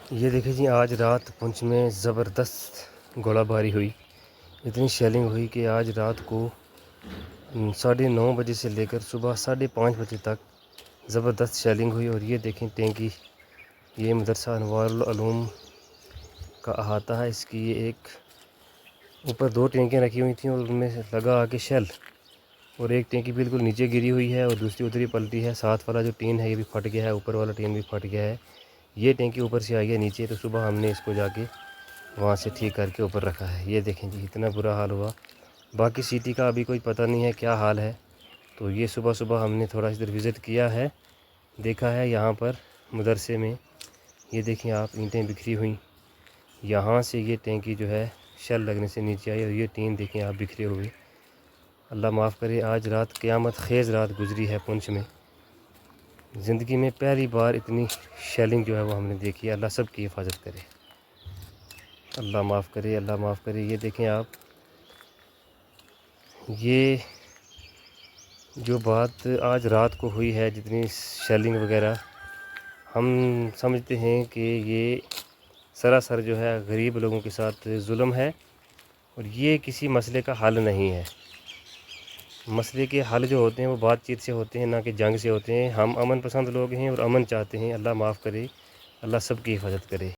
یہ دیکھیں جی، آج رات پنچ میں زبردست گولہ باری ہوئی، اتنی شیلنگ ہوئی کہ آج رات کو 9:30 بجے سے لے کر صبح 5:30 بجے تک زبردست شیلنگ ہوئی۔ اور یہ دیکھیں ٹینکی، یہ مدرسہ انوار العلوم کا احاطہ ہے۔ اس کی یہ ایک اوپر 2 ٹینکیاں رکھی ہوئی تھیں اور ان میں لگا آ کے شیل، اور ایک ٹینکی بالکل نیچے گری ہوئی ہے اور دوسری ادھر ہی پلٹی ہے۔ ساتھ والا جو ٹین ہے یہ بھی پھٹ گیا ہے، اوپر والا ٹین بھی پھٹ گیا ہے۔ یہ ٹینکی اوپر سے آئی ہے نیچے، تو صبح ہم نے اس کو جا کے وہاں سے ٹھیک کر کے اوپر رکھا ہے۔ یہ دیکھیں جی، اتنا برا حال ہوا۔ باقی سٹی کا ابھی کوئی پتہ نہیں ہے کیا حال ہے۔ تو یہ صبح ہم نے تھوڑا ادھر وزٹ کیا ہے، دیکھا ہے یہاں پر مدرسے میں۔ یہ دیکھیں آپ، اینٹیں بکھری ہوئیں، یہاں سے یہ ٹینکی جو ہے شیل لگنے سے نیچے آئی، اور یہ ٹین دیکھیں آپ بکھرے ہوئے۔ اللہ معاف کرے، آج رات قیامت خیز رات گزری ہے پنچ میں۔ زندگی میں پہلی بار اتنی شیلنگ جو ہے وہ ہم نے دیکھی ہے۔ اللہ سب کی حفاظت کرے، اللہ معاف کرے، اللہ معاف کرے۔ یہ دیکھیں آپ، یہ جو بات آج رات کو ہوئی ہے، جتنی شیلنگ وغیرہ، ہم سمجھتے ہیں کہ یہ سراسر جو ہے غریب لوگوں کے ساتھ ظلم ہے، اور یہ کسی مسئلے کا حل نہیں ہے۔ مسئلے کے حل جو ہوتے ہیں وہ بات چیت سے ہوتے ہیں، نہ کہ جنگ سے ہوتے ہیں۔ ہم امن پسند لوگ ہیں اور امن چاہتے ہیں۔ اللہ معاف کرے، اللہ سب کی حفاظت کرے۔